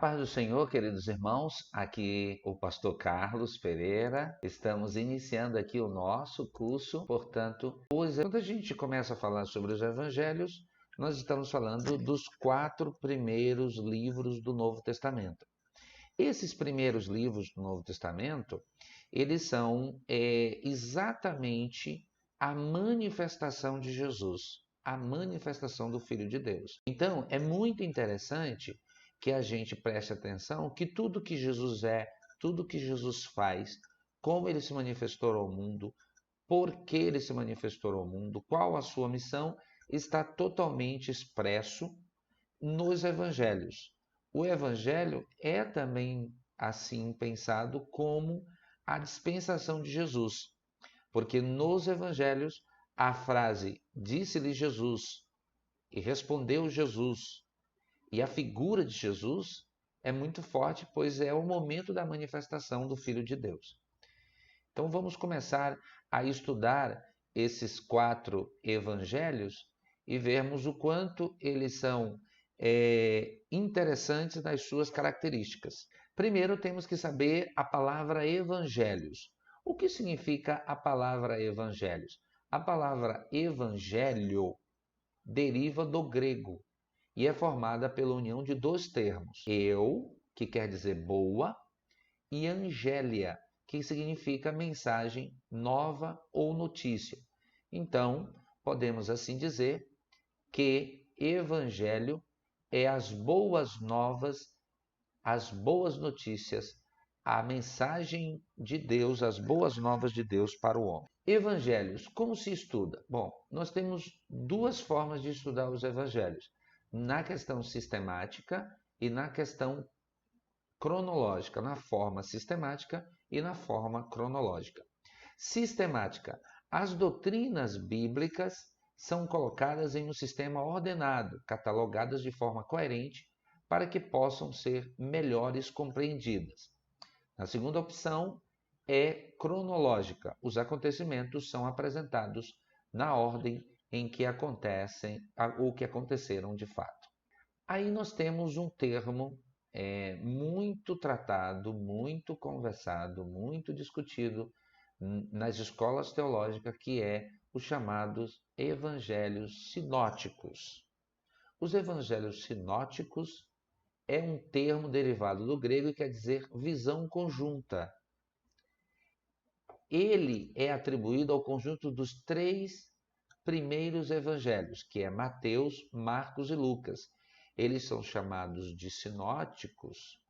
Paz do Senhor, queridos irmãos, aqui o pastor Carlos Pereira. Estamos iniciando aqui o nosso curso, portanto, quando a gente começa a falar sobre os evangelhos, nós estamos falando dos 4 primeiros livros do Novo Testamento. Esses primeiros livros do Novo Testamento, eles são exatamente a manifestação de Jesus, a manifestação do Filho de Deus. Então, é muito interessante que a gente preste atenção que tudo que Jesus é, tudo que Jesus faz, como ele se manifestou ao mundo, por que ele se manifestou ao mundo, qual a sua missão, está totalmente expresso nos evangelhos. O evangelho é também assim pensado como a dispensação de Jesus, porque nos evangelhos a frase disse-lhe Jesus e respondeu Jesus, e a figura de Jesus é muito forte, pois é o momento da manifestação do Filho de Deus. Então vamos começar a estudar esses 4 evangelhos e vermos o quanto eles são interessantes nas suas características. Primeiro temos que saber a palavra evangelhos. O que significa a palavra evangelhos? A palavra evangelho deriva do grego e é formada pela união de 2 termos. Eu, que quer dizer boa, e angélia, que significa mensagem nova ou notícia. Então, podemos assim dizer que evangelho é as boas novas, as boas notícias, a mensagem de Deus, as boas novas de Deus para o homem. Evangelhos, como se estuda? Bom, nós temos 2 formas de estudar os evangelhos: na questão sistemática e na questão cronológica, na forma sistemática e na forma cronológica. Sistemática: as doutrinas bíblicas são colocadas em um sistema ordenado, catalogadas de forma coerente para que possam ser melhores compreendidas. A segunda opção é cronológica. Os acontecimentos são apresentados na ordem em que acontecem ou que aconteceram de fato. Aí nós temos um termo muito tratado, muito conversado, muito discutido nas escolas teológicas, que é os chamados evangelhos sinóticos. Os evangelhos sinóticos é um termo derivado do grego e quer dizer visão conjunta. Ele é atribuído ao conjunto dos 3 primeiros evangelhos, que é Mateus, Marcos e Lucas. Eles são chamados de sinóticos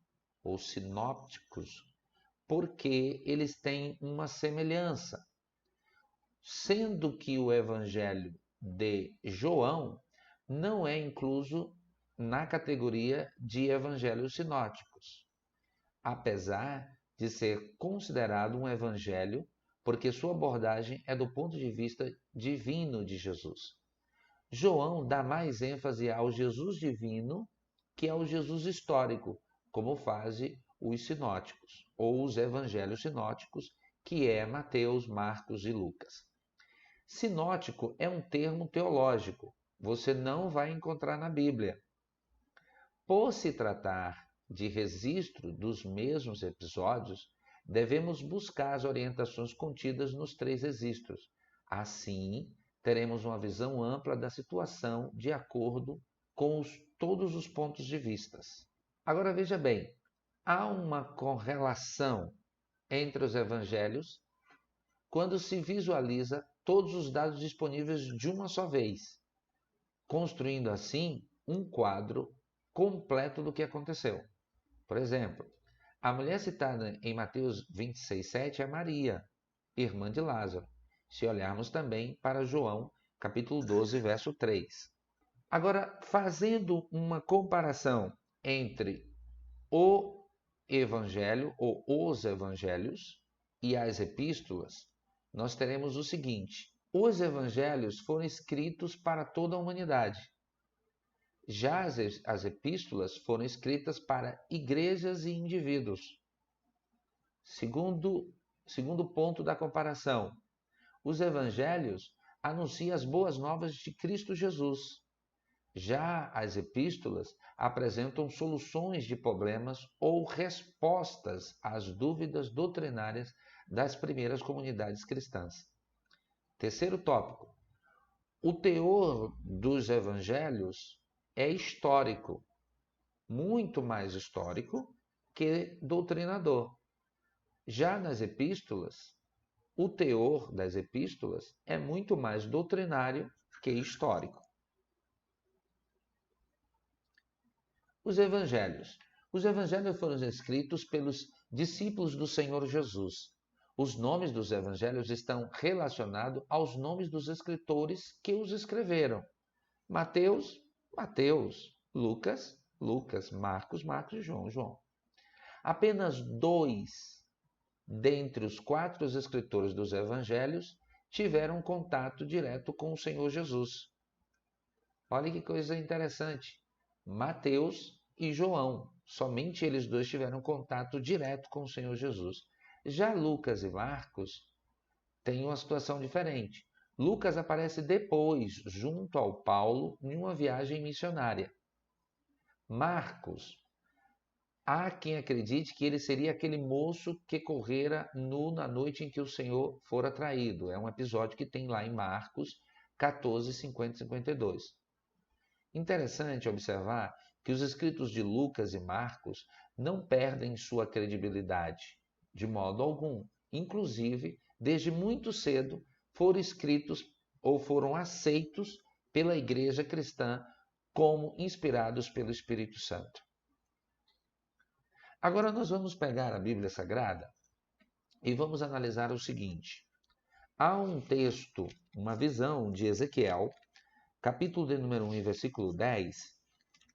ou sinópticos porque eles têm uma semelhança. Sendo que o evangelho de João não é incluso na categoria de evangelhos sinóticos, apesar de ser considerado um evangelho porque sua abordagem é do ponto de vista divino de Jesus. João dá mais ênfase ao Jesus divino que ao Jesus histórico, como fazem os sinóticos, ou os evangelhos sinóticos, que é Mateus, Marcos e Lucas. Sinótico é um termo teológico, você não vai encontrar na Bíblia. Por se tratar de registro dos mesmos episódios, devemos buscar as orientações contidas nos 3 registros. Assim, teremos uma visão ampla da situação de acordo com todos os pontos de vista. Agora veja bem, há uma correlação entre os evangelhos quando se visualiza todos os dados disponíveis de uma só vez, construindo assim um quadro completo do que aconteceu. Por exemplo, a mulher citada em Mateus 26:7 é Maria, irmã de Lázaro, se olharmos também para João, capítulo 12, verso 3. Agora, fazendo uma comparação entre o evangelho ou os evangelhos e as epístolas, nós teremos o seguinte: os evangelhos foram escritos para toda a humanidade. Já as epístolas foram escritas para igrejas e indivíduos. Segundo ponto da comparação, os evangelhos anunciam as boas novas de Cristo Jesus. Já as epístolas apresentam soluções de problemas ou respostas às dúvidas doutrinárias das primeiras comunidades cristãs. Terceiro tópico: o teor dos evangelhos é histórico, muito mais histórico que doutrinador. Já nas epístolas, o teor das epístolas é muito mais doutrinário que histórico. Os evangelhos. Os evangelhos foram escritos pelos discípulos do Senhor Jesus. Os nomes dos evangelhos estão relacionados aos nomes dos escritores que os escreveram. Mateus, Mateus. Lucas, Lucas. Marcos, Marcos e João, João. Apenas 2 dentre os 4 escritores dos evangelhos tiveram contato direto com o Senhor Jesus. Olha que coisa interessante. Mateus e João, somente eles dois tiveram contato direto com o Senhor Jesus. Já Lucas e Marcos têm uma situação diferente. Lucas aparece depois, junto ao Paulo, em uma viagem missionária. Marcos, há quem acredite que ele seria aquele moço que correra nu na noite em que o Senhor fora traído. É um episódio que tem lá em Marcos 14, 50 e 52. Interessante observar que os escritos de Lucas e Marcos não perdem sua credibilidade, de modo algum. Inclusive, desde muito cedo, foram escritos ou foram aceitos pela igreja cristã como inspirados pelo Espírito Santo. Agora nós vamos pegar a Bíblia Sagrada e vamos analisar o seguinte. Há um texto, uma visão de Ezequiel, capítulo de número 1 e versículo 10,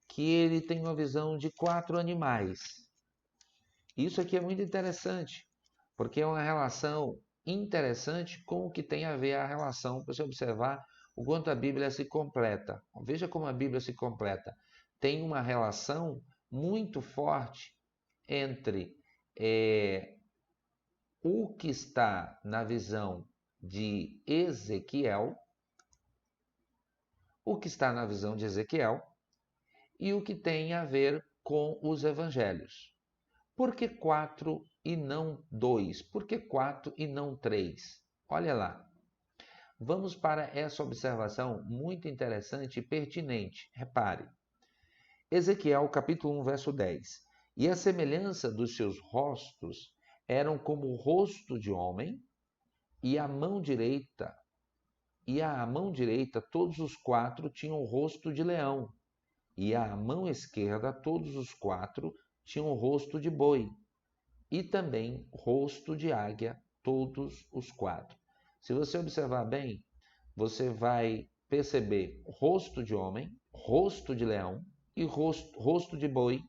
que ele tem uma visão de 4 animais. Isso aqui é muito interessante, porque é uma relação interessante com o que tem a ver a relação, para você observar o quanto a Bíblia se completa. Veja como a Bíblia se completa. Tem uma relação muito forte entre o que está na visão de Ezequiel, o que está na visão de Ezequiel e o que tem a ver com os evangelhos. Por que 4 e não 2? Por que 4 e não 3? Olha lá. Vamos para essa observação muito interessante e pertinente. Repare. Ezequiel capítulo 1, verso 10. E a semelhança dos seus rostos eram como o rosto de homem, e a mão direita, todos os 4 tinham o rosto de leão, e a mão esquerda, todos os 4 tinham o rosto de boi, e também rosto de águia, todos os 4. Se você observar bem, você vai perceber rosto de homem, rosto de leão, e rosto de boi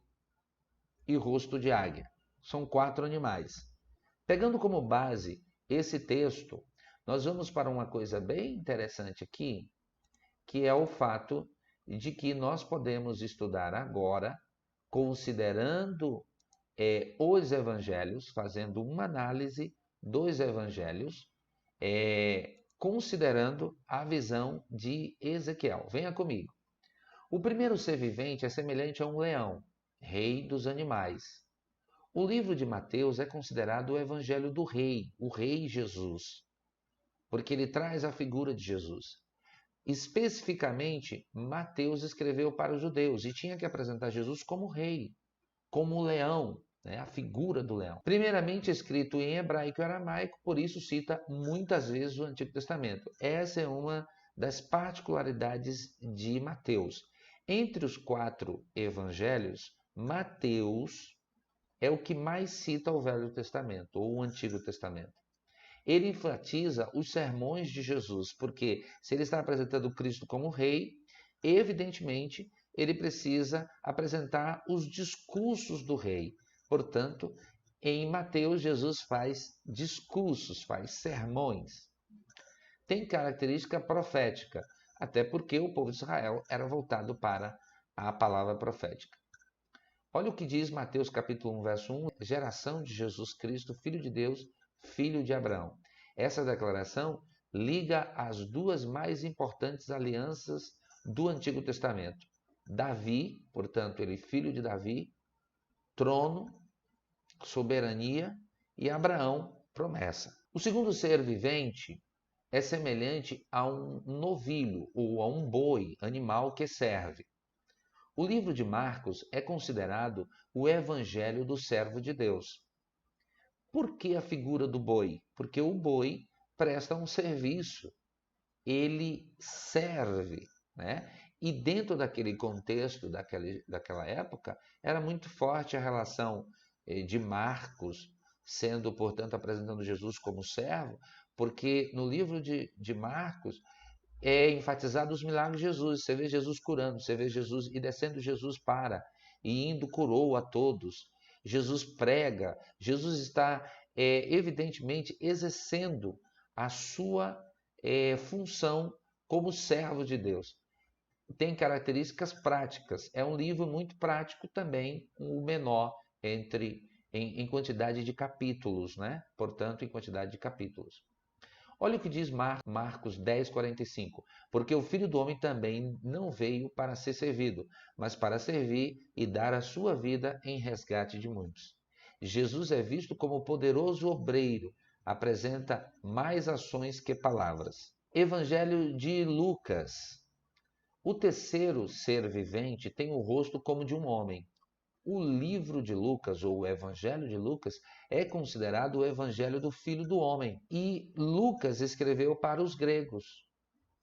e rosto de águia. São 4 animais. Pegando como base esse texto, nós vamos para uma coisa bem interessante aqui, que é o fato de que nós podemos estudar agora, considerando os evangelhos, fazendo uma análise dos evangelhos, considerando a visão de Ezequiel. Venha comigo. O primeiro ser vivente é semelhante a um leão, rei dos animais. O livro de Mateus é considerado o evangelho do rei, o rei Jesus, porque ele traz a figura de Jesus. Especificamente, Mateus escreveu para os judeus e tinha que apresentar Jesus como rei, como leão, né? A figura do leão. Primeiramente escrito em hebraico e aramaico, por isso cita muitas vezes o Antigo Testamento. Essa é uma das particularidades de Mateus. Entre os 4 evangelhos, Mateus é o que mais cita o Velho Testamento, ou o Antigo Testamento. Ele enfatiza os sermões de Jesus, porque se ele está apresentando Cristo como rei, evidentemente ele precisa apresentar os discursos do rei. Portanto, em Mateus, Jesus faz discursos, faz sermões. Tem característica profética, até porque o povo de Israel era voltado para a palavra profética. Olha o que diz Mateus capítulo 1, verso 1, geração de Jesus Cristo, Filho de Deus, filho de Abraão. Essa declaração liga as 2 mais importantes alianças do Antigo Testamento. Davi, portanto, ele filho de Davi, trono, soberania, e Abraão, promessa. O segundo ser vivente é semelhante a um novilho ou a um boi, animal que serve. O livro de Marcos é considerado o evangelho do servo de Deus. Por que a figura do boi? Porque o boi presta um serviço, ele serve, né? E dentro daquele contexto, daquela época, era muito forte a relação de Marcos, sendo, portanto, apresentando Jesus como servo, porque no livro de Marcos é enfatizado os milagres de Jesus. Você vê Jesus curando, você vê Jesus e descendo, Jesus para, e indo curou a todos. Jesus prega, Jesus está evidentemente exercendo a sua função como servo de Deus. Tem características práticas. É um livro muito prático também, o menor em quantidade de capítulos, né? Portanto, em quantidade de capítulos. Olha o que diz Marcos 10:45. Porque o Filho do Homem também não veio para ser servido, mas para servir e dar a sua vida em resgate de muitos. Jesus é visto como poderoso obreiro, apresenta mais ações que palavras. Evangelho de Lucas. O terceiro ser vivente tem o rosto como de um homem. O livro de Lucas, ou o Evangelho de Lucas, é considerado o Evangelho do Filho do Homem. E Lucas escreveu para os gregos.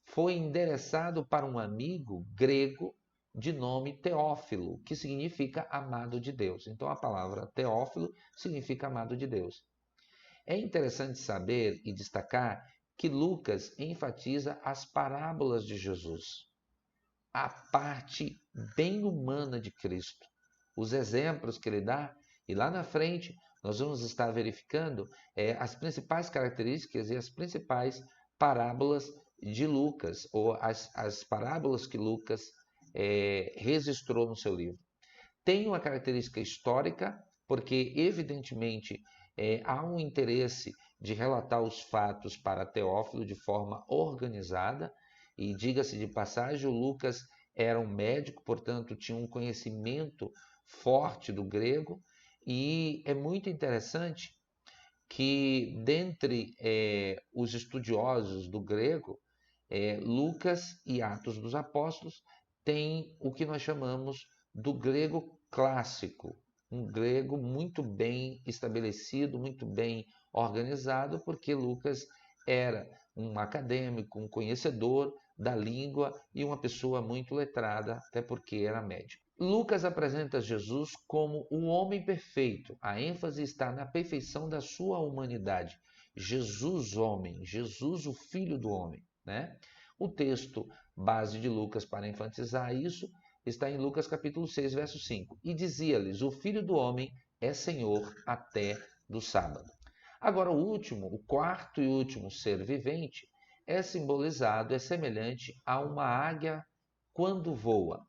Foi endereçado para um amigo grego de nome Teófilo, que significa amado de Deus. Então a palavra Teófilo significa amado de Deus. É interessante saber e destacar que Lucas enfatiza as parábolas de Jesus, a parte bem humana de Cristo, os exemplos que ele dá, e lá na frente nós vamos estar verificando as principais características e as principais parábolas de Lucas, ou as parábolas que Lucas registrou no seu livro. Tem uma característica histórica, porque evidentemente há um interesse de relatar os fatos para Teófilo de forma organizada, e diga-se de passagem, o Lucas era um médico, portanto tinha um conhecimento forte do grego, e é muito interessante que dentre os estudiosos do grego, Lucas e Atos dos Apóstolos têm o que nós chamamos do grego clássico, um grego muito bem estabelecido, muito bem organizado, porque Lucas era um acadêmico, um conhecedor da língua e uma pessoa muito letrada, até porque era médico. Lucas apresenta Jesus como o homem perfeito. A ênfase está na perfeição da sua humanidade. Jesus, homem, Jesus, o Filho do Homem, né? O texto base de Lucas para enfatizar isso está em Lucas capítulo 6, verso 5. E dizia-lhes, o Filho do Homem é Senhor até do sábado. Agora o quarto e último ser vivente é simbolizado, é semelhante a uma águia quando voa.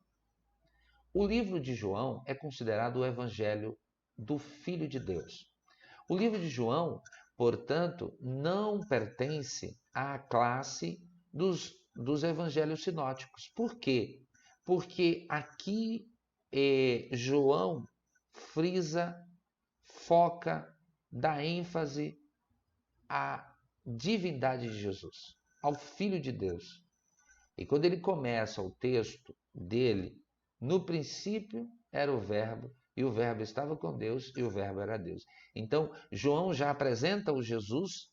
O livro de João é considerado o evangelho do Filho de Deus. O livro de João, portanto, não pertence à classe dos evangelhos sinóticos. Por quê? Porque aqui João frisa, foca, dá ênfase à divindade de Jesus, ao Filho de Deus. E quando ele começa o texto dele, no princípio era o Verbo, e o Verbo estava com Deus, e o Verbo era Deus. Então, João já apresenta o Jesus,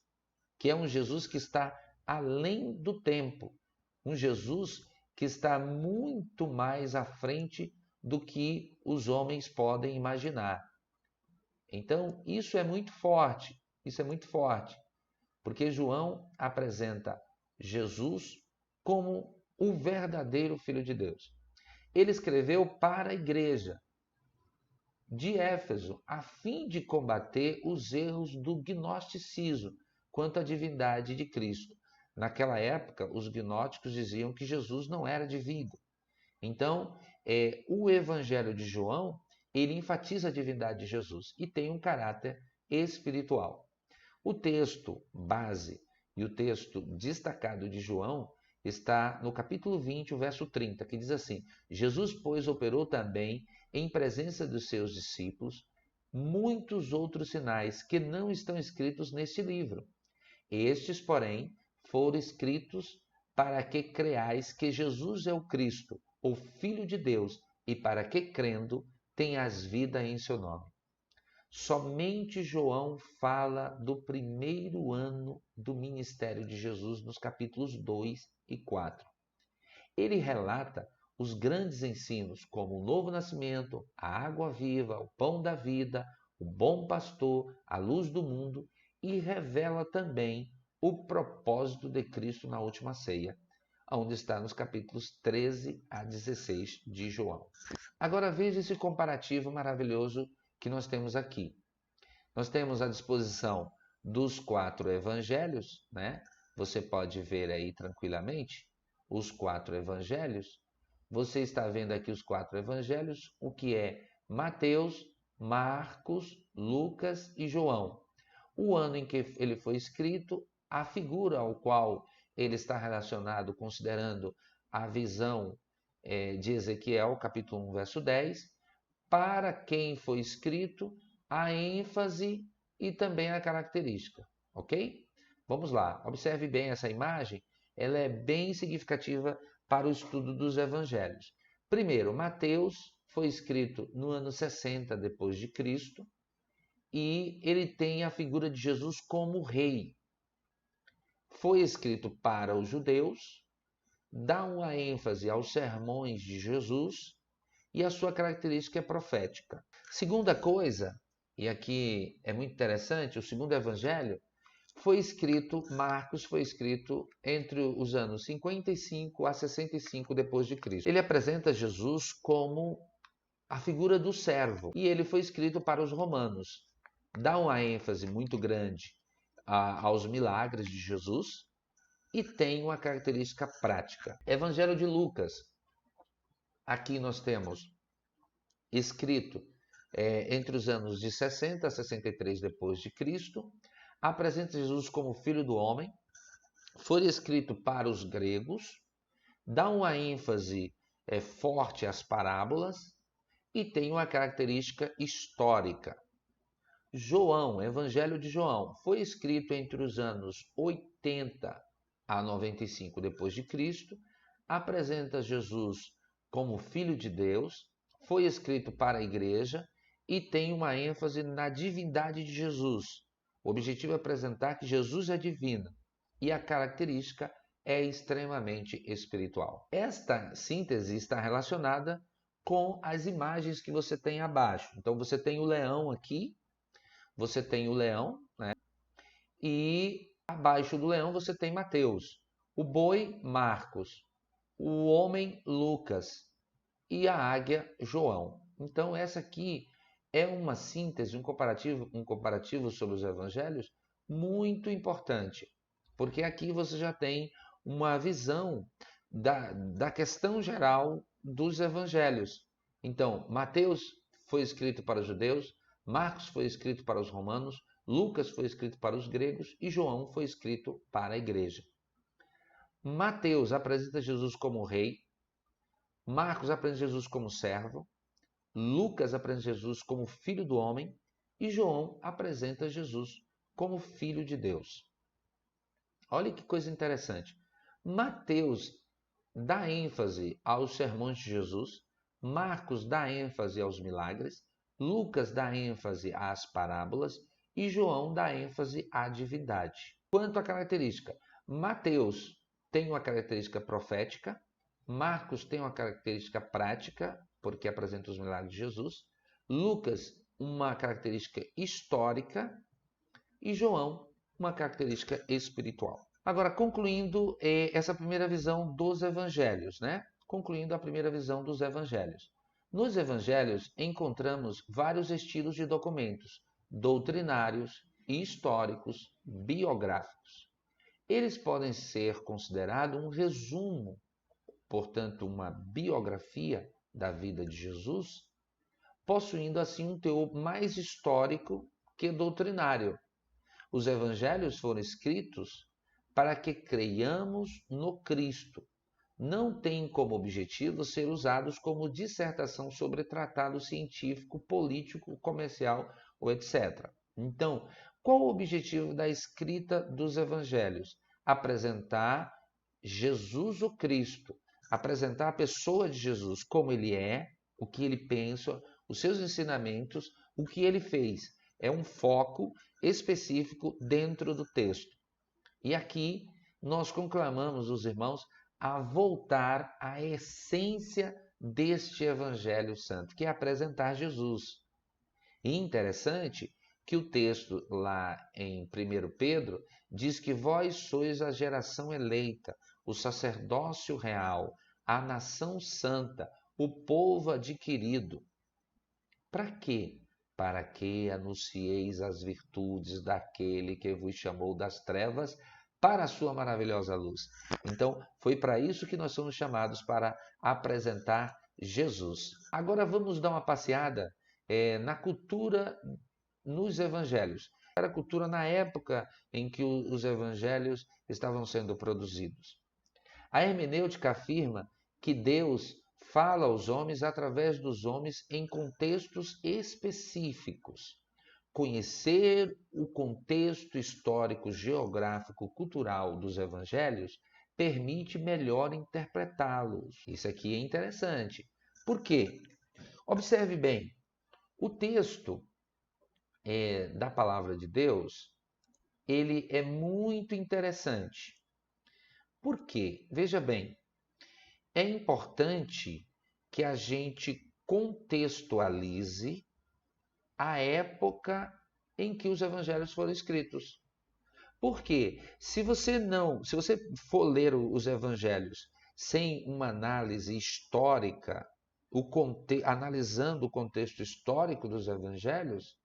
que é um Jesus que está além do tempo, um Jesus que está muito mais à frente do que os homens podem imaginar. Então, isso é muito forte, porque João apresenta Jesus como o verdadeiro Filho de Deus. Ele escreveu para a igreja de Éfeso, a fim de combater os erros do gnosticismo quanto à divindade de Cristo. Naquela época, os gnósticos diziam que Jesus não era divino. Então, o Evangelho de João, ele enfatiza a divindade de Jesus e tem um caráter espiritual. O texto base e o texto destacado de João está no capítulo 20, o verso 30, que diz assim: Jesus, pois, operou também, em presença dos seus discípulos, muitos outros sinais que não estão escritos neste livro. Estes, porém, foram escritos para que creais que Jesus é o Cristo, o Filho de Deus, e para que, crendo, tenhas vida em seu nome. Somente João fala do primeiro ano do ministério de Jesus nos capítulos 2 e 4. Ele relata os grandes ensinos, como o novo nascimento, a água viva, o pão da vida, o bom pastor, a luz do mundo, e revela também o propósito de Cristo na última ceia, onde está nos capítulos 13 a 16 de João. Agora veja esse comparativo maravilhoso que nós temos aqui. Nós temos à disposição dos 4 evangelhos, né? Você pode ver aí tranquilamente os 4 evangelhos. Você está vendo aqui os 4 evangelhos, o que é Mateus, Marcos, Lucas e João. O ano em que ele foi escrito, a figura ao qual ele está relacionado, considerando a visão de Ezequiel, capítulo 1, verso 10, para quem foi escrito, a ênfase e também a característica, ok? Vamos lá, observe bem essa imagem, ela é bem significativa para o estudo dos evangelhos. Primeiro, Mateus foi escrito no ano 60 depois de Cristo e ele tem a figura de Jesus como rei. Foi escrito para os judeus, dá uma ênfase aos sermões de Jesus e a sua característica é profética. Segunda coisa, e aqui é muito interessante, o segundo evangelho foi escrito, Marcos foi escrito entre os anos 55 a 65 depois de Cristo. Ele apresenta Jesus como a figura do servo e ele foi escrito para os romanos. Dá uma ênfase muito grande aos milagres de Jesus e tem uma característica prática. Evangelho de Lucas. Aqui nós temos escrito entre os anos de 60 a 63 depois de Cristo, apresenta Jesus como filho do homem, foi escrito para os gregos, dá uma ênfase forte às parábolas e tem uma característica histórica. João, Evangelho de João, foi escrito entre os anos 80 a 95 depois de Cristo, apresenta Jesus como filho de Deus, foi escrito para a igreja e tem uma ênfase na divindade de Jesus. O objetivo é apresentar que Jesus é divino e a característica é extremamente espiritual. Esta síntese está relacionada com as imagens que você tem abaixo. Então você tem o leão aqui, você tem o leão, né? E abaixo do leão você tem Mateus, o boi Marcos, o homem Lucas e a águia João. Então essa aqui é uma síntese, um comparativo sobre os evangelhos muito importante, porque aqui você já tem uma visão da questão geral dos evangelhos. Então, Mateus foi escrito para os judeus, Marcos foi escrito para os romanos, Lucas foi escrito para os gregos e João foi escrito para a igreja. Mateus apresenta Jesus como rei, Marcos apresenta Jesus como servo, Lucas apresenta Jesus como filho do homem e João apresenta Jesus como filho de Deus. Olha que coisa interessante. Mateus dá ênfase aos sermões de Jesus, Marcos dá ênfase aos milagres, Lucas dá ênfase às parábolas e João dá ênfase à divindade. Quanto à característica, Mateus tem uma característica profética, Marcos tem uma característica prática, porque apresenta os milagres de Jesus, Lucas uma característica histórica e João uma característica espiritual. Agora, concluindo essa primeira visão dos evangelhos, né? Concluindo a primeira visão dos evangelhos. Nos evangelhos encontramos vários estilos de documentos, doutrinários, históricos, biográficos. Eles podem ser considerados um resumo, portanto, uma biografia da vida de Jesus, possuindo assim um teor mais histórico que doutrinário. Os evangelhos foram escritos para que creiamos no Cristo. Não têm como objetivo ser usados como dissertação sobre tratado científico, político, comercial ou etc. Então, qual o objetivo da escrita dos evangelhos? Apresentar Jesus o Cristo, apresentar a pessoa de Jesus como ele é, o que ele pensa, os seus ensinamentos, o que ele fez. É um foco específico dentro do texto. E aqui nós conclamamos os irmãos a voltar à essência deste Evangelho Santo, que é apresentar Jesus. E interessante que o texto lá em 1 Pedro diz que vós sois a geração eleita, o sacerdócio real, a nação santa, o povo adquirido. Para quê? Para que anuncieis as virtudes daquele que vos chamou das trevas para a sua maravilhosa luz. Então, foi para isso que nós somos chamados, para apresentar Jesus. Agora vamos dar uma passeada na cultura nos evangelhos. Era a cultura na época em que os evangelhos estavam sendo produzidos. A hermenêutica afirma que Deus fala aos homens através dos homens em contextos específicos. Conhecer o contexto histórico, geográfico, cultural dos evangelhos permite melhor interpretá-los. Isso aqui é interessante. Por quê? Observe bem, o texto da palavra de Deus, ele é muito interessante. Por quê? Veja bem, é importante que a gente contextualize a época em que os evangelhos foram escritos. Porque se você for ler os evangelhos sem uma análise histórica, analisando o contexto histórico dos evangelhos,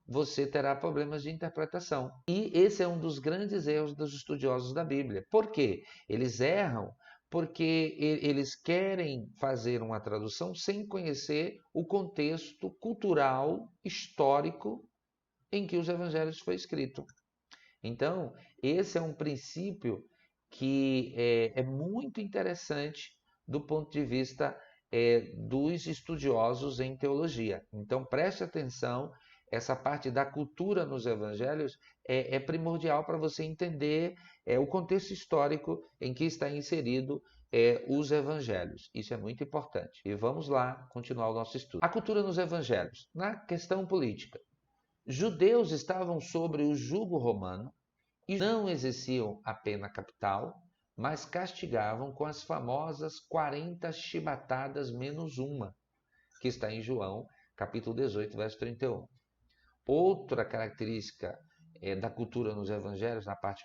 você terá problemas de interpretação. E esse é um dos grandes erros dos estudiosos da Bíblia. Por quê? Eles erram porque eles querem fazer uma tradução sem conhecer o contexto cultural, histórico em que os evangelhos foi escrito. Então, esse é um princípio que é muito interessante do ponto de vista dos estudiosos em teologia. Então, preste atenção, essa parte da cultura nos evangelhos é primordial para você entender o contexto histórico em que está inserido os evangelhos. Isso é muito importante. E vamos lá continuar o nosso estudo. A cultura nos evangelhos. Na questão política, judeus estavam sobre o jugo romano e não exerciam a pena capital, mas castigavam com as famosas 40 chibatadas menos uma, que está em João, capítulo 18, verso 31. Outra característica da cultura nos evangelhos, na parte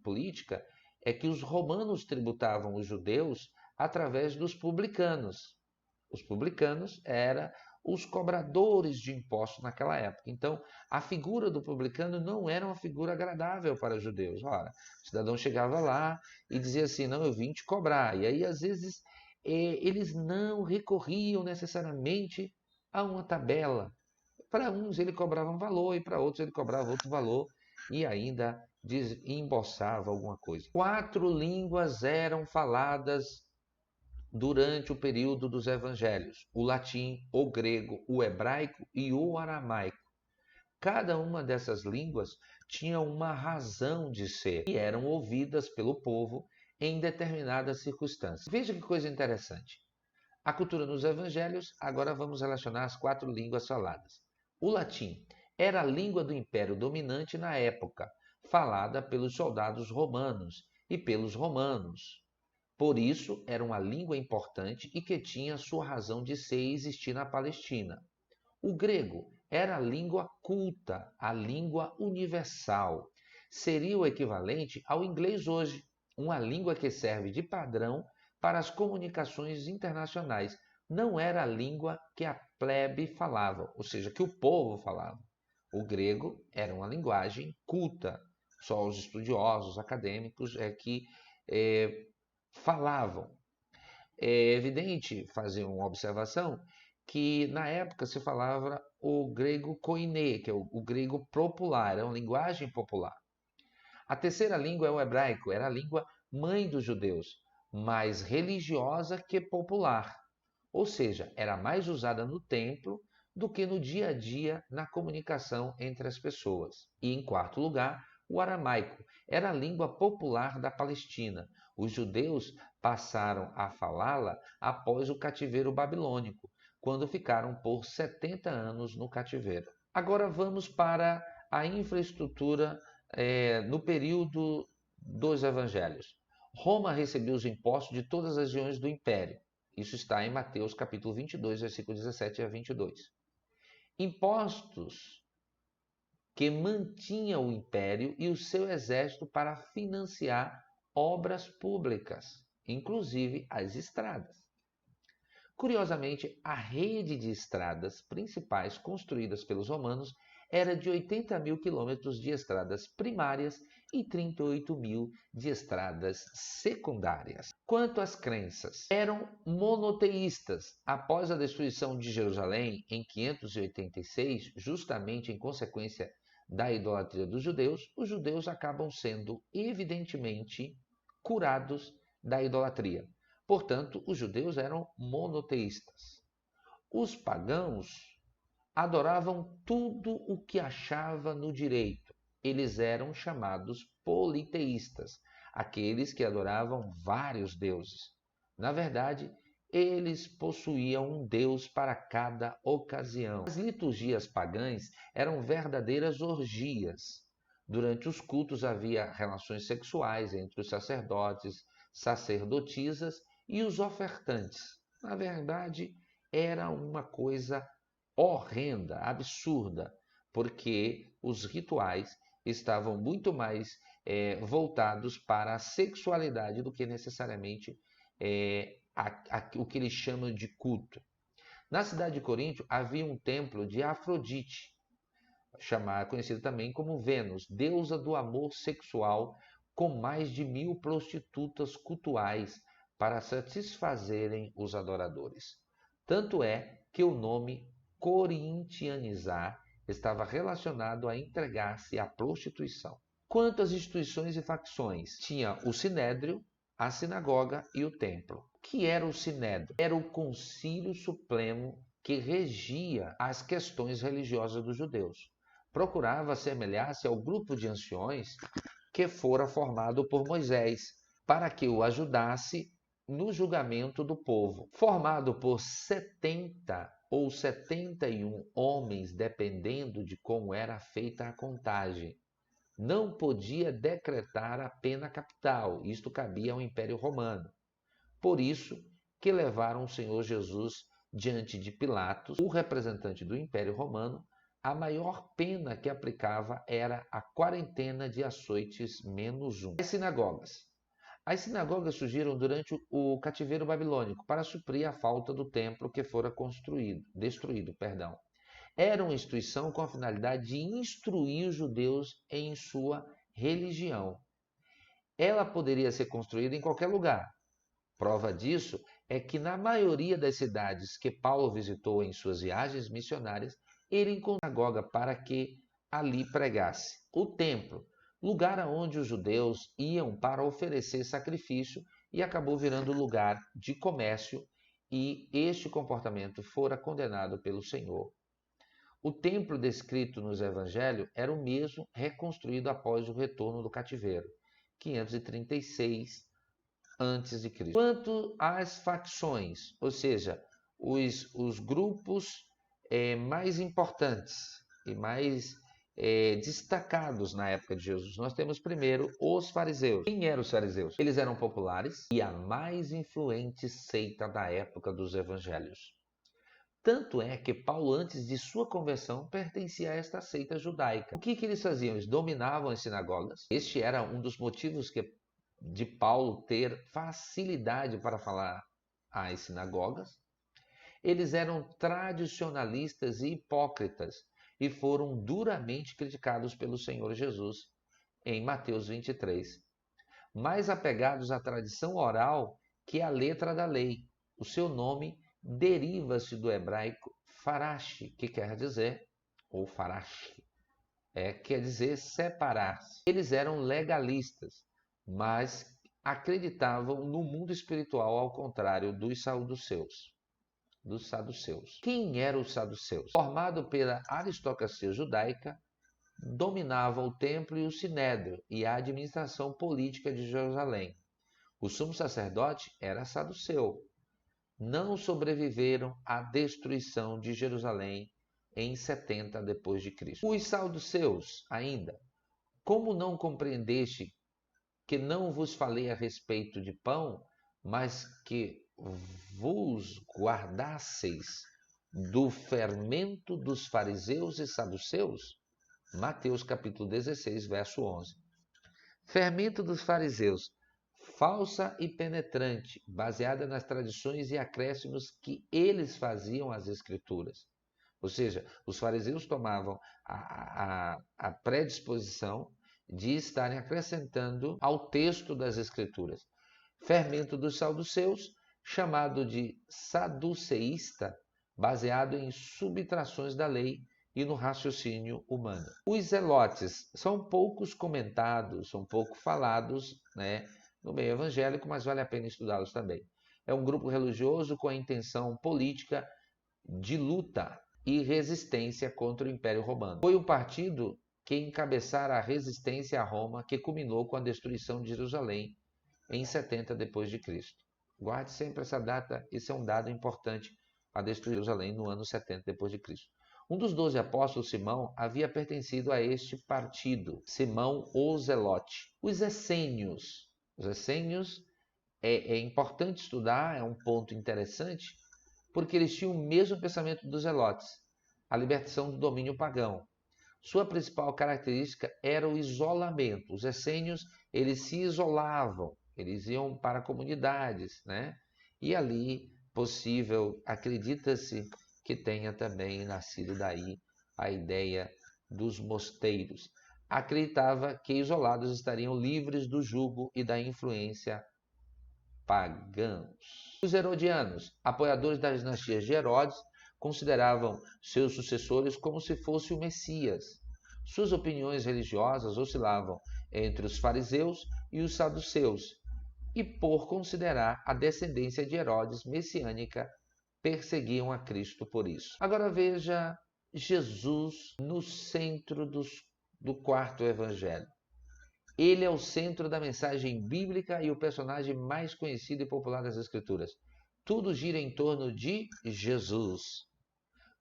política, é que os romanos tributavam os judeus através dos publicanos. Os publicanos eram os cobradores de impostos naquela época. Então, a figura do publicano não era uma figura agradável para os judeus. Ora, o cidadão chegava lá e dizia assim, não, eu vim te cobrar. E aí, às vezes, eles não recorriam necessariamente a uma tabela. Para uns ele cobrava um valor e para outros ele cobrava outro valor e ainda embolsava alguma coisa. 4 línguas eram faladas durante o período dos evangelhos: o latim, o grego, o hebraico e o aramaico. Cada uma dessas línguas tinha uma razão de ser e eram ouvidas pelo povo em determinadas circunstâncias. Veja que coisa interessante. A cultura nos evangelhos, agora vamos relacionar as 4 línguas faladas. O latim era a língua do império dominante na época, falada pelos soldados romanos e pelos romanos. Por isso, era uma língua importante e que tinha sua razão de ser e existir na Palestina. O grego era a língua culta, a língua universal. Seria o equivalente ao inglês hoje, uma língua que serve de padrão para as comunicações internacionais. Não era a língua que a plebe falava, ou seja, que o povo falava. O grego era uma linguagem culta, só os estudiosos acadêmicos que falavam. É evidente fazer uma observação que na época se falava o grego koiné, que é o grego popular, é uma linguagem popular. A terceira língua é o hebraico, era a língua mãe dos judeus, mais religiosa que popular, ou seja, era mais usada no templo do que no dia a dia na comunicação entre as pessoas. E em quarto lugar, o aramaico era a língua popular da Palestina. Os judeus passaram a falá-la após o cativeiro babilônico, quando ficaram por 70 anos no cativeiro. Agora vamos para a infraestrutura no período dos evangelhos. Roma recebia os impostos de todas as regiões do império. Isso está em Mateus capítulo 22, versículo 17 a 22. Impostos que mantinham o império e o seu exército para financiar obras públicas, inclusive as estradas. Curiosamente, a rede de estradas principais construídas pelos romanos era de 80 mil quilômetros de estradas primárias e 38 mil de estradas secundárias. Quanto às crenças, eram monoteístas. Após a destruição de Jerusalém em 586, justamente em consequência da idolatria dos judeus, os judeus acabam sendo evidentemente curados da idolatria. Portanto, os judeus eram monoteístas. Os pagãos adoravam tudo o que achava no direito. Eles eram chamados politeístas, aqueles que adoravam vários deuses. Na verdade, eles possuíam um deus para cada ocasião. As liturgias pagãs eram verdadeiras orgias. Durante os cultos havia relações sexuais entre os sacerdotes, sacerdotisas e os ofertantes. Na verdade, era uma coisa horrenda, absurda, porque os rituais estavam muito mais voltados para a sexualidade do que necessariamente o que eles chamam de culto. Na cidade de Corinto havia um templo de Afrodite, conhecido também como Vênus, deusa do amor sexual, com mais de 1000 prostitutas cultuais para satisfazerem os adoradores. Tanto é que o nome corintianizar estava relacionado a entregar-se à prostituição. Quanto às instituições e facções, tinha o sinédrio, a sinagoga e o templo. O que era o sinédrio? Era o concílio supremo que regia as questões religiosas dos judeus. Procurava assemelhar-se ao grupo de anciões que fora formado por Moisés, para que o ajudasse no julgamento do povo. Formado por 70 ou 71 homens, dependendo de como era feita a contagem. Não podia decretar a pena capital, isto cabia ao Império Romano. Por isso que levaram o Senhor Jesus diante de Pilatos, o representante do Império Romano. A maior pena que aplicava era a quarentena de açoites menos um. As sinagogas surgiram durante o cativeiro babilônico para suprir a falta do templo que fora destruído. Era uma instituição com a finalidade de instruir os judeus em sua religião. Ela poderia ser construída em qualquer lugar. Prova disso é que na maioria das cidades que Paulo visitou em suas viagens missionárias, ele encontrou a sinagoga para que ali pregasse. O templo, lugar aonde os judeus iam para oferecer sacrifício, e acabou virando lugar de comércio, e este comportamento fora condenado pelo Senhor. O templo descrito nos evangelhos era o mesmo reconstruído após o retorno do cativeiro, 536 a.C. Quanto às facções, ou seja, os grupos mais importantes e mais destacados na época de Jesus, nós temos primeiro os fariseus. Quem eram os fariseus? Eles eram populares e a mais influente seita da época dos evangelhos. Tanto é que Paulo, antes de sua conversão, pertencia a esta seita judaica. O que eles faziam? Eles dominavam as sinagogas. Este era um dos motivos de Paulo ter facilidade para falar às sinagogas. Eles eram tradicionalistas e hipócritas e foram duramente criticados pelo Senhor Jesus em Mateus 23. Mais apegados à tradição oral que à letra da lei. O seu nome deriva-se do hebraico farashi, que quer dizer, ou farashi, quer dizer separar-se. Eles eram legalistas, mas acreditavam no mundo espiritual, ao contrário dos saduceus. Quem eram os saduceus? Formado pela aristocracia judaica, dominava o templo e o sinédrio e a administração política de Jerusalém. O sumo sacerdote era saduceu. Não sobreviveram à destruição de Jerusalém em 70 depois de Cristo. Os saduceus, ainda, como não compreendeste que não vos falei a respeito de pão, mas que vos guardasseis do fermento dos fariseus e saduceus? Mateus capítulo 16, verso 11. Fermento dos fariseus, falsa e penetrante, baseada nas tradições e acréscimos que eles faziam às escrituras. Ou seja, os fariseus tomavam a predisposição de estarem acrescentando ao texto das escrituras. Fermento dos saduceus, chamado de saduceísta, baseado em subtrações da lei e no raciocínio humano. Os zelotes são poucos comentados, são pouco falados, no meio evangélico, mas vale a pena estudá-los também. É um grupo religioso com a intenção política de luta e resistência contra o Império Romano. Foi um partido que encabeçara a resistência a Roma, que culminou com a destruição de Jerusalém em 70 depois de Cristo. Guarde sempre essa data, esse é um dado importante, a destruir Jerusalém no ano 70 depois de Cristo. Um dos 12 apóstolos, Simão, havia pertencido a este partido, Simão o Zelote. Os essênios é importante estudar, é um ponto interessante, porque eles tinham o mesmo pensamento dos zelotes, a libertação do domínio pagão. Sua principal característica era o isolamento. Os essênios, eles se isolavam, eles iam para comunidades, E ali, acredita-se que tenha também nascido daí a ideia dos mosteiros. Acreditava que isolados estariam livres do jugo e da influência pagãos. Os herodianos, apoiadores das dinastias de Herodes, consideravam seus sucessores como se fosse o Messias. Suas opiniões religiosas oscilavam entre os fariseus e os saduceus, e por considerar a descendência de Herodes messiânica, perseguiam a Cristo por isso. Agora veja Jesus no centro do quarto evangelho. Ele é o centro da mensagem bíblica e o personagem mais conhecido e popular das Escrituras. Tudo gira em torno de Jesus.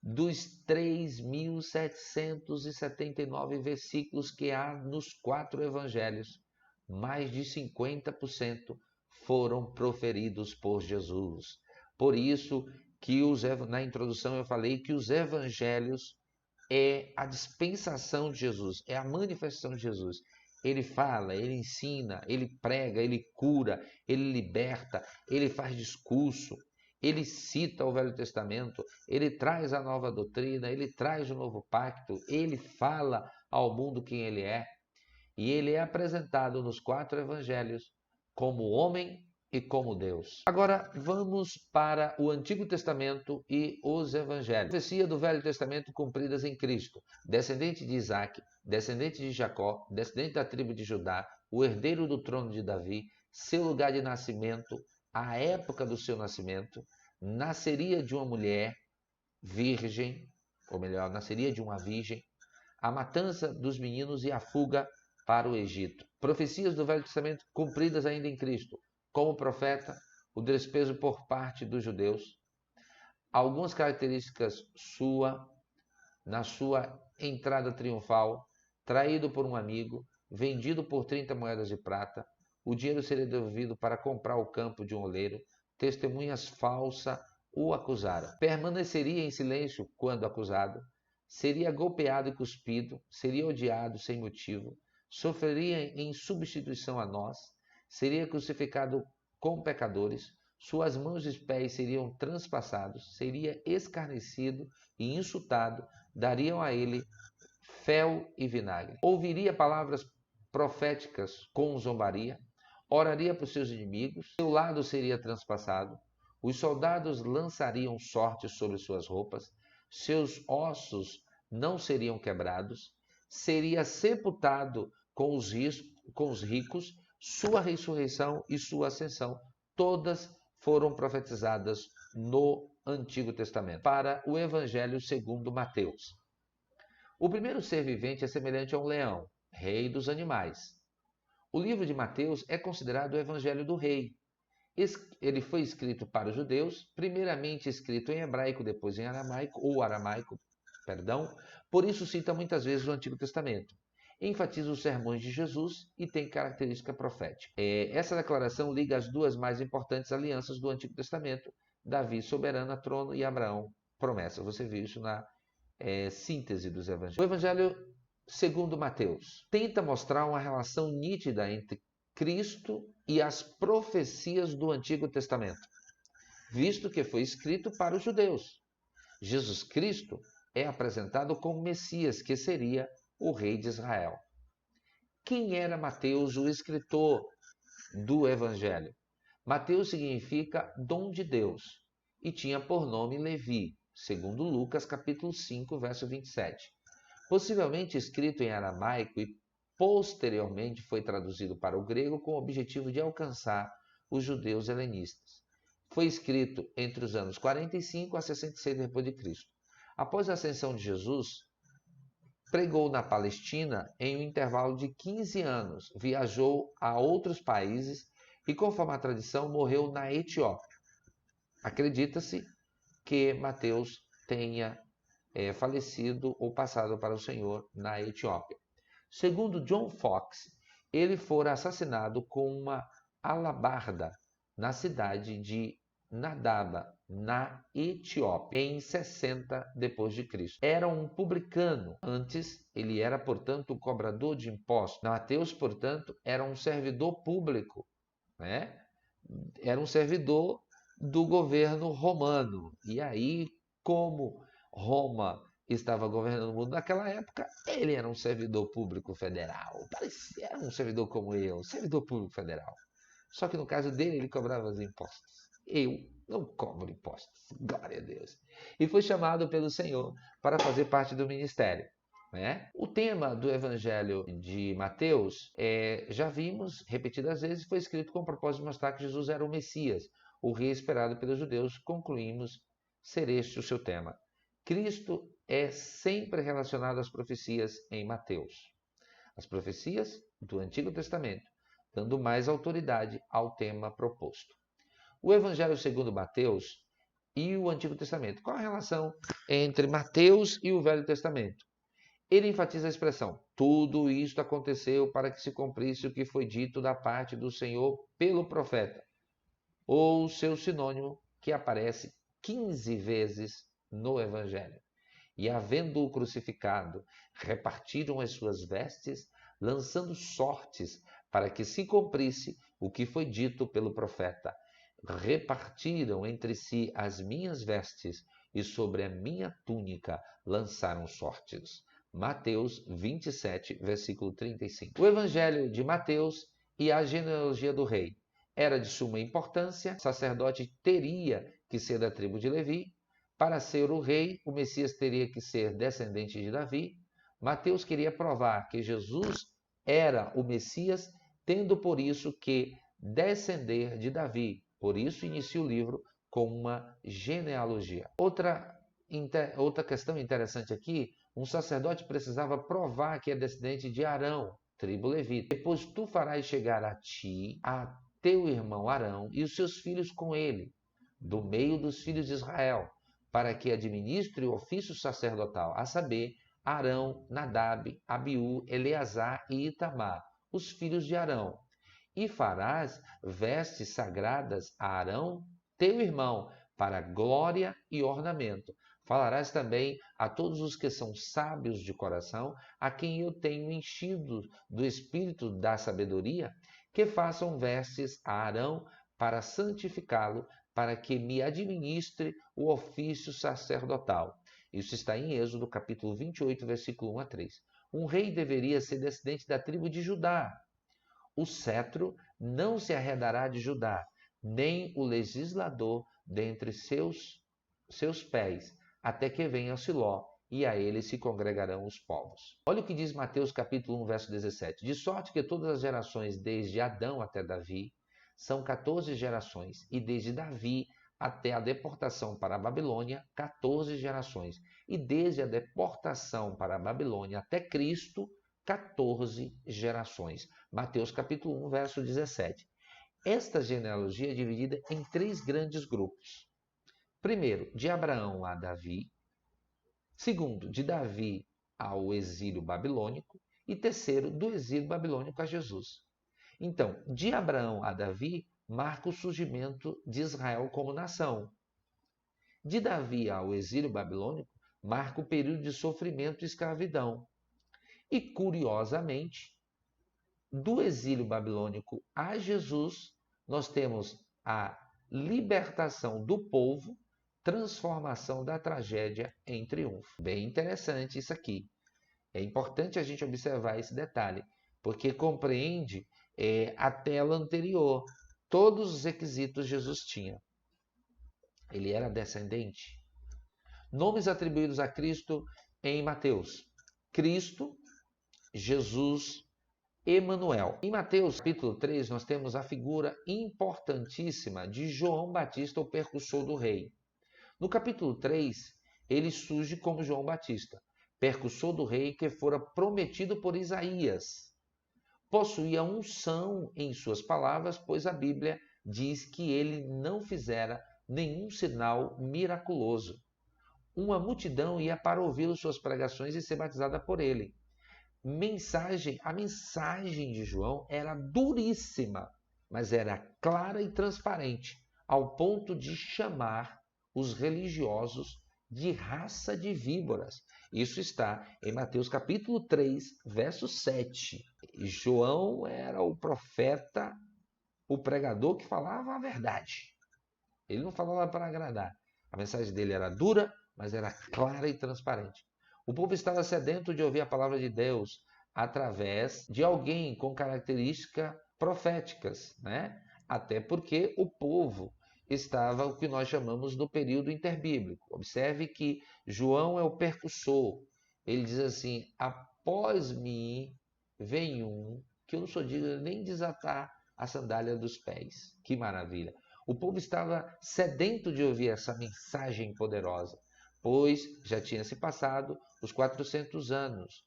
Dos 3.779 versículos que há nos 4 evangelhos, mais de 50% foram proferidos por Jesus. Por isso que na introdução eu falei que os evangelhos é a dispensação de Jesus, é a manifestação de Jesus. Ele fala, ele ensina, ele prega, ele cura, ele liberta, ele faz discurso, ele cita o Velho Testamento, ele traz a nova doutrina, ele traz o novo pacto, ele fala ao mundo quem ele é. E ele é apresentado nos 4 evangelhos como homem e como Deus. Agora vamos para o Antigo Testamento e os evangelhos. Profecia do Velho Testamento cumpridas em Cristo, descendente de Isaac, descendente de Jacó, descendente da tribo de Judá, o herdeiro do trono de Davi, seu lugar de nascimento, a época do seu nascimento, nasceria de uma mulher virgem, ou melhor, nasceria de uma virgem, a matança dos meninos e a fuga para o Egito. Profecias do Velho Testamento cumpridas ainda em Cristo, como profeta, o desprezo por parte dos judeus, algumas características na sua entrada triunfal, traído por um amigo, vendido por 30 moedas de prata, o dinheiro seria devolvido para comprar o campo de um oleiro, testemunhas falsas o acusaram. Permaneceria em silêncio quando acusado, seria golpeado e cuspido, seria odiado sem motivo, sofreria em substituição a nós, seria crucificado com pecadores, suas mãos e pés seriam transpassados, seria escarnecido e insultado, dariam a ele fel e vinagre. Ouviria palavras proféticas com zombaria, oraria por seus inimigos, seu lado seria transpassado, os soldados lançariam sorte sobre suas roupas, seus ossos não seriam quebrados, seria sepultado com os ricos, sua ressurreição e sua ascensão, todas foram profetizadas no Antigo Testamento. Para o Evangelho segundo Mateus. O primeiro ser vivente é semelhante a um leão, rei dos animais. O livro de Mateus é considerado o Evangelho do Rei. Ele foi escrito para os judeus, primeiramente escrito em hebraico, depois em aramaico, por isso cita muitas vezes o Antigo Testamento. Enfatiza os sermões de Jesus e tem característica profética. Essa declaração liga as duas mais importantes alianças do Antigo Testamento, Davi soberano a trono e Abraão promessa. Você viu isso na síntese dos evangelhos. O Evangelho segundo Mateus tenta mostrar uma relação nítida entre Cristo e as profecias do Antigo Testamento, visto que foi escrito para os judeus. Jesus Cristo é apresentado como Messias, que seria o rei de Israel. Quem era Mateus, o escritor do Evangelho? Mateus significa dom de Deus e tinha por nome Levi, segundo Lucas capítulo 5, verso 27. Possivelmente escrito em aramaico e posteriormente foi traduzido para o grego com o objetivo de alcançar os judeus helenistas. Foi escrito entre os anos 45 a 66 d.C. Após a ascensão de Jesus, pregou na Palestina em um intervalo de 15 anos, viajou a outros países e, conforme a tradição, morreu na Etiópia. Acredita-se que Mateus tenha falecido ou passado para o Senhor na Etiópia. Segundo John Fox, ele fora assassinado com uma alabarda na cidade de Nadaba, na Etiópia, em 60 d.C. Era um publicano. Antes, ele era, portanto, um cobrador de impostos. Mateus, portanto, era um servidor público, né? Era um servidor do governo romano. E aí, como Roma estava governando o mundo naquela época, ele era um servidor público federal. Era um servidor como eu, servidor público federal. Só que no caso dele, ele cobrava os impostos. Eu não cobro impostos, glória a Deus. E foi chamado pelo Senhor para fazer parte do ministério. Né? O tema do Evangelho de Mateus, já vimos repetidas vezes, foi escrito com o propósito de mostrar que Jesus era o Messias, o rei esperado pelos judeus. Concluímos ser este o seu tema. Cristo é sempre relacionado às profecias em Mateus. As profecias do Antigo Testamento, dando mais autoridade ao tema proposto. O Evangelho segundo Mateus e o Antigo Testamento. Qual a relação entre Mateus e o Velho Testamento? Ele enfatiza a expressão, tudo isto aconteceu para que se cumprisse o que foi dito da parte do Senhor pelo profeta, ou seu sinônimo, que aparece 15 vezes no Evangelho. E havendo-o crucificado, repartiram as suas vestes, lançando sortes para que se cumprisse o que foi dito pelo profeta. Repartiram entre si as minhas vestes e sobre a minha túnica lançaram sortes. Mateus 27, versículo 35. O Evangelho de Mateus e a genealogia do rei. Era de suma importância, o sacerdote teria que ser da tribo de Levi. Para ser o rei, o Messias teria que ser descendente de Davi. Mateus queria provar que Jesus era o Messias, tendo por isso que descender de Davi. Por isso inicia o livro com uma genealogia. Outra questão interessante aqui, um sacerdote precisava provar que é descendente de Arão, tribo levita. Depois tu farás chegar a ti, a teu irmão Arão e os seus filhos com ele, do meio dos filhos de Israel, para que administre o ofício sacerdotal, a saber, Arão, Nadab, Abiú, Eleazar e Itamar, os filhos de Arão. E farás vestes sagradas a Arão, teu irmão, para glória e ornamento. Falarás também a todos os que são sábios de coração, a quem eu tenho enchido do espírito da sabedoria, que façam vestes a Arão para santificá-lo, para que me administre o ofício sacerdotal. Isso está em Êxodo, capítulo 28, versículo 1 a 3. Um rei deveria ser descendente da tribo de Judá. O cetro não se arredará de Judá, nem o legislador dentre seus pés, até que venha Siló e a ele se congregarão os povos. Olha o que diz Mateus capítulo 1, verso 17. De sorte que todas as gerações desde Adão até Davi são 14 gerações, e desde Davi até a deportação para a Babilônia, 14 gerações, e desde a deportação para a Babilônia até Cristo, 14 gerações. Mateus capítulo 1, verso 17. Esta genealogia é dividida em 3 grandes grupos. Primeiro, de Abraão a Davi. Segundo, de Davi ao exílio babilônico. E terceiro, do exílio babilônico a Jesus. Então, de Abraão a Davi, marca o surgimento de Israel como nação. De Davi ao exílio babilônico, marca o período de sofrimento e escravidão. E, curiosamente, do exílio babilônico a Jesus, nós temos a libertação do povo, transformação da tragédia em triunfo. Bem interessante isso aqui. É importante a gente observar esse detalhe, porque compreende a tela anterior. Todos os requisitos Jesus tinha. Ele era descendente. Nomes atribuídos a Cristo em Mateus: Cristo, Jesus, Emanuel. Em Mateus capítulo 3, nós temos a figura importantíssima de João Batista, o percussor do rei. No capítulo 3, ele surge como João Batista, percussor do rei que fora prometido por Isaías. Possuía unção em suas palavras, pois a Bíblia diz que ele não fizera nenhum sinal miraculoso. Uma multidão ia para ouvir suas pregações e ser batizada por ele. A mensagem de João era duríssima, mas era clara e transparente, ao ponto de chamar os religiosos de raça de víboras. Isso está em Mateus capítulo 3, verso 7. João era o profeta, o pregador que falava a verdade. Ele não falava para agradar. A mensagem dele era dura, mas era clara e transparente. O povo estava sedento de ouvir a palavra de Deus através de alguém com características proféticas, né? Até porque o povo estava o que nós chamamos do período interbíblico. Observe que João é o percussor. Ele diz assim: após mim vem um que eu não sou digno nem desatar a sandália dos pés. Que maravilha! O povo estava sedento de ouvir essa mensagem poderosa, pois já tinha se passado os 400 anos,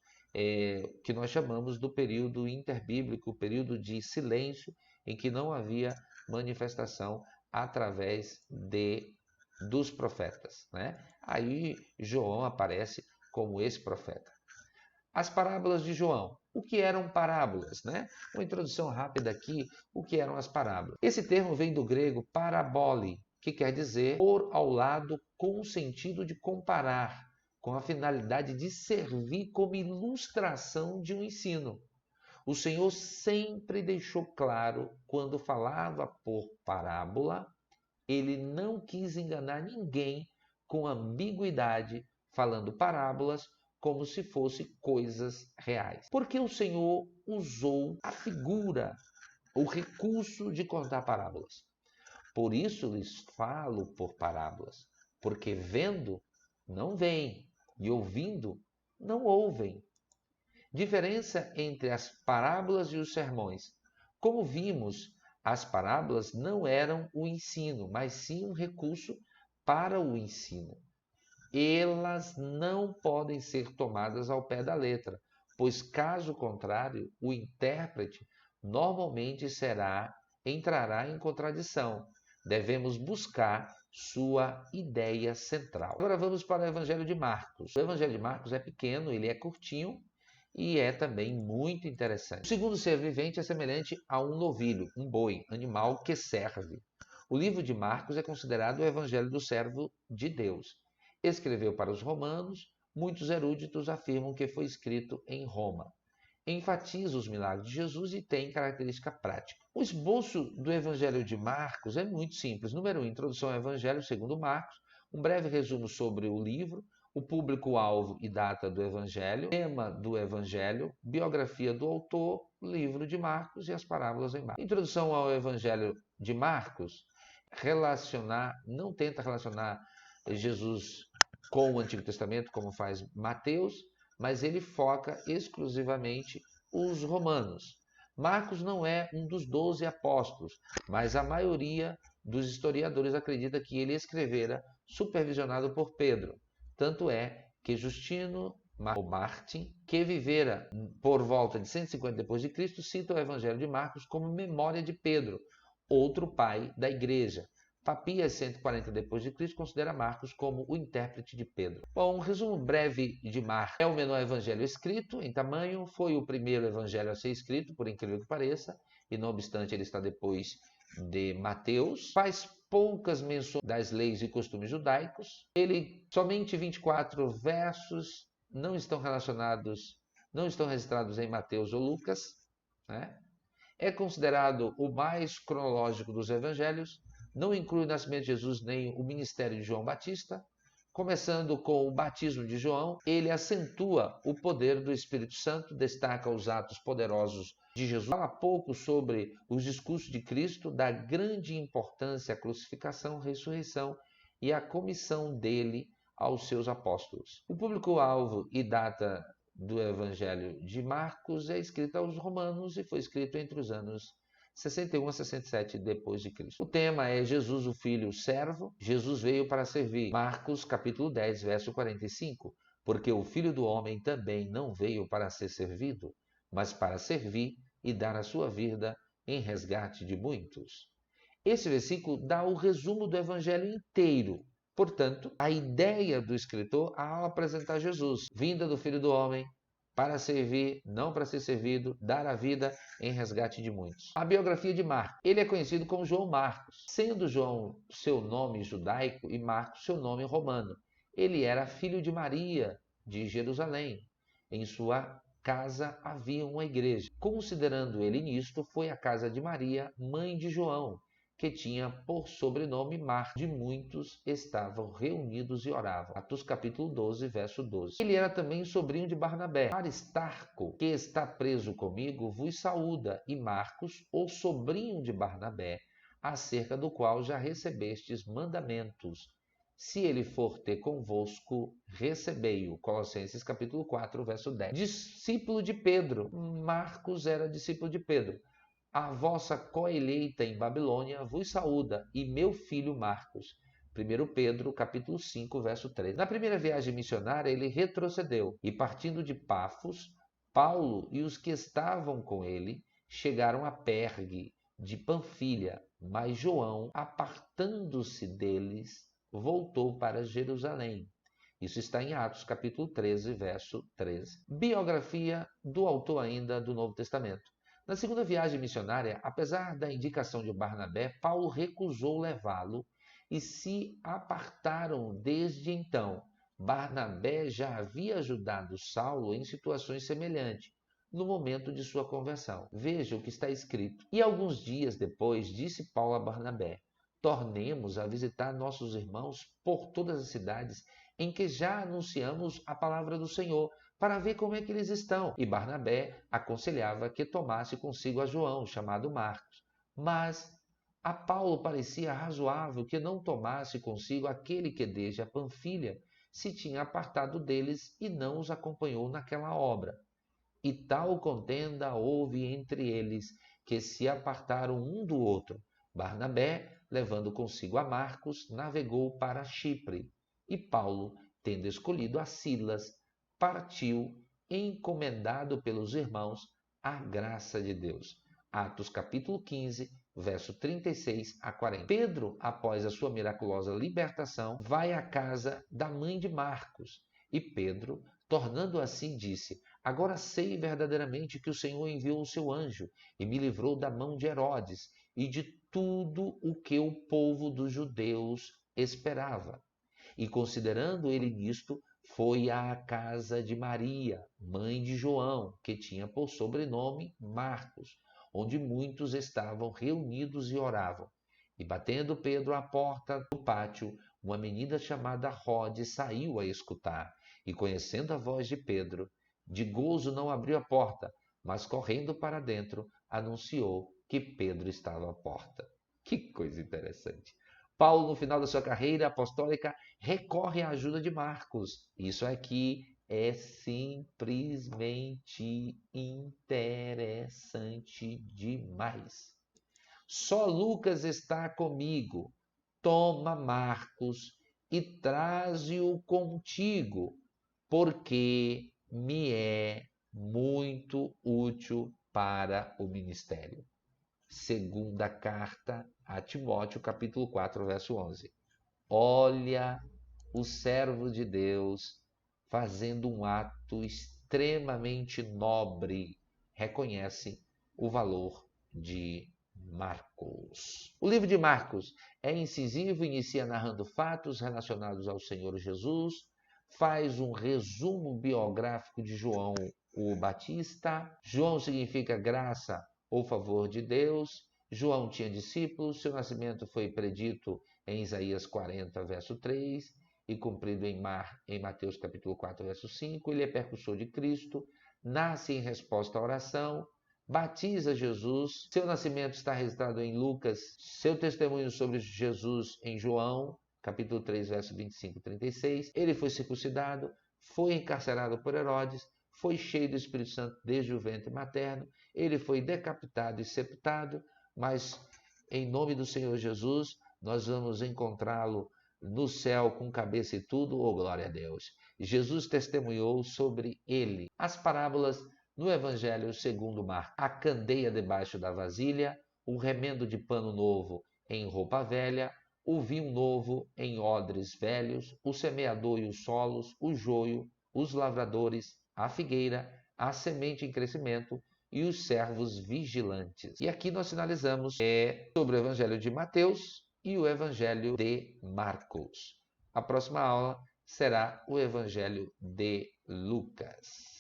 que nós chamamos do período interbíblico, o período de silêncio, em que não havia manifestação através dos profetas, né? Aí João aparece como esse profeta. As parábolas de João. O que eram parábolas, né? Uma introdução rápida aqui, o que eram as parábolas. Esse termo vem do grego parabole, que quer dizer pôr ao lado com o sentido de comparar, com a finalidade de servir como ilustração de um ensino. O Senhor sempre deixou claro, quando falava por parábola, ele não quis enganar ninguém com ambiguidade, falando parábolas como se fossem coisas reais. Porque o Senhor usou a figura, o recurso de contar parábolas. Por isso lhes falo por parábolas, porque vendo, não veem, e ouvindo, não ouvem. Diferença entre as parábolas e os sermões. Como vimos, as parábolas não eram o ensino, mas sim um recurso para o ensino. Elas não podem ser tomadas ao pé da letra, pois caso contrário, o intérprete normalmente entrará em contradição. Devemos buscar sua ideia central. Agora vamos para o Evangelho de Marcos. O Evangelho de Marcos é pequeno, ele é curtinho e é também muito interessante. O segundo ser vivente é semelhante a um novilho, um boi, animal que serve. O livro de Marcos é considerado o Evangelho do servo de Deus. Escreveu para os romanos, muitos eruditos afirmam que foi escrito em Roma. Enfatiza os milagres de Jesus e tem característica prática. O esboço do Evangelho de Marcos é muito simples. Número 1, introdução ao Evangelho segundo Marcos, um breve resumo sobre o livro, o público-alvo e data do Evangelho, tema do Evangelho, biografia do autor, livro de Marcos e as parábolas em Marcos. Introdução ao Evangelho de Marcos, não tenta relacionar Jesus com o Antigo Testamento, como faz Mateus, mas ele foca exclusivamente os romanos. Marcos não é um dos 12 apóstolos, mas a maioria dos historiadores acredita que ele escrevera supervisionado por Pedro. Tanto é que Justino Martim, que vivera por volta de 150 depois de Cristo, cita o Evangelho de Marcos como memória de Pedro, outro pai da igreja. Papias 140 depois de Cristo considera Marcos como o intérprete de Pedro. Bom, um resumo breve de Marcos. É o menor evangelho escrito em tamanho, foi o primeiro evangelho a ser escrito, por incrível que pareça, e não obstante ele está depois de Mateus. Faz poucas menções das leis e costumes judaicos. Ele somente 24 versos não estão registrados em Mateus ou Lucas, né? É considerado o mais cronológico dos evangelhos, não inclui o nascimento de Jesus nem o ministério de João Batista. Começando com o batismo de João, ele acentua o poder do Espírito Santo, destaca os atos poderosos de Jesus, fala pouco sobre os discursos de Cristo, dá grande importância à crucificação, ressurreição e à comissão dele aos seus apóstolos. O público-alvo e data do Evangelho de Marcos é escrito aos romanos e foi escrito entre os anos 61 a 67 depois de Cristo. O tema é Jesus, o Filho, o servo. Jesus veio para servir. Marcos, capítulo 10, verso 45. Porque o Filho do Homem também não veio para ser servido, mas para servir e dar a sua vida em resgate de muitos. Esse versículo dá o resumo do Evangelho inteiro. Portanto, a ideia do escritor ao apresentar Jesus, vinda do Filho do Homem, para servir, não para ser servido, dar a vida em resgate de muitos. A biografia de Marcos. Ele é conhecido como João Marcos, sendo João seu nome judaico e Marcos seu nome romano. Ele era filho de Maria, de Jerusalém. Em sua casa havia uma igreja. Considerando ele nisto, foi a casa de Maria, mãe de João, que tinha por sobrenome Marcos, de muitos estavam reunidos e oravam. Atos capítulo 12, verso 12. Ele era também sobrinho de Barnabé. Aristarco, que está preso comigo, vos saúda, e Marcos, o sobrinho de Barnabé, acerca do qual já recebestes mandamentos. Se ele for ter convosco, recebei-o. Colossenses capítulo 4, verso 10. Discípulo de Pedro. Marcos era discípulo de Pedro. A vossa coeleita em Babilônia vos saúda, e meu filho Marcos. 1 Pedro, capítulo 5, verso 3. Na primeira viagem missionária, ele retrocedeu, e partindo de Pafos, Paulo e os que estavam com ele chegaram a Pergue, de Panfilha, mas João, apartando-se deles, voltou para Jerusalém. Isso está em Atos, capítulo 13, verso 13. Biografia do autor ainda do Novo Testamento. Na segunda viagem missionária, apesar da indicação de Barnabé, Paulo recusou levá-lo e se apartaram desde então. Barnabé já havia ajudado Saulo em situações semelhantes, no momento de sua conversão. Veja o que está escrito. E alguns dias depois, disse Paulo a Barnabé: tornemos a visitar nossos irmãos por todas as cidades em que já anunciamos a palavra do Senhor, para ver como é que eles estão. E Barnabé aconselhava que tomasse consigo a João, chamado Marcos. Mas a Paulo parecia razoável que não tomasse consigo aquele que desde a Panfilha se tinha apartado deles e não os acompanhou naquela obra. E tal contenda houve entre eles, que se apartaram um do outro. Barnabé, levando consigo a Marcos, navegou para Chipre. E Paulo, tendo escolhido a Silas, partiu, encomendado pelos irmãos, à graça de Deus. Atos capítulo 15, verso 36 a 40. Pedro, após a sua miraculosa libertação, vai à casa da mãe de Marcos. E Pedro, tornando assim, disse: agora sei verdadeiramente que o Senhor enviou o seu anjo e me livrou da mão de Herodes e de tudo o que o povo dos judeus esperava. E considerando ele nisto, foi à casa de Maria, mãe de João, que tinha por sobrenome Marcos, onde muitos estavam reunidos e oravam. E batendo Pedro à porta do pátio, uma menina chamada Rode saiu a escutar, e conhecendo a voz de Pedro, de gozo não abriu a porta, mas correndo para dentro, anunciou que Pedro estava à porta. Que coisa interessante! Paulo, no final da sua carreira apostólica, recorre à ajuda de Marcos. Isso aqui é simplesmente interessante demais. Só Lucas está comigo. Toma Marcos e traze-o contigo, porque me é muito útil para o ministério. Segunda carta a Timóteo, capítulo 4, verso 11. Olha o servo de Deus fazendo um ato extremamente nobre. Reconhece o valor de Marcos. O livro de Marcos é incisivo, inicia narrando fatos relacionados ao Senhor Jesus, faz um resumo biográfico de João o Batista. João significa graça ou favor de Deus. João tinha discípulos, seu nascimento foi predito em Isaías 40, verso 3, e cumprido em Mateus capítulo 4, verso 5. Ele é percussor de Cristo, nasce em resposta à oração, batiza Jesus, seu nascimento está registrado em Lucas, seu testemunho sobre Jesus em João, capítulo 3, verso 25 e 36. Ele foi circuncidado, foi encarcerado por Herodes, foi cheio do Espírito Santo desde o ventre materno, ele foi decapitado e sepultado, mas em nome do Senhor Jesus, nós vamos encontrá-lo no céu com cabeça e tudo, oh glória a Deus. Jesus testemunhou sobre ele. As parábolas no Evangelho segundo Marcos: a candeia debaixo da vasilha, o remendo de pano novo em roupa velha, o vinho novo em odres velhos, o semeador e os solos, o joio, os lavradores, a figueira, a semente em crescimento e os servos vigilantes. E aqui nós finalizamos sobre o Evangelho de Mateus e o Evangelho de Marcos. A próxima aula será o Evangelho de Lucas.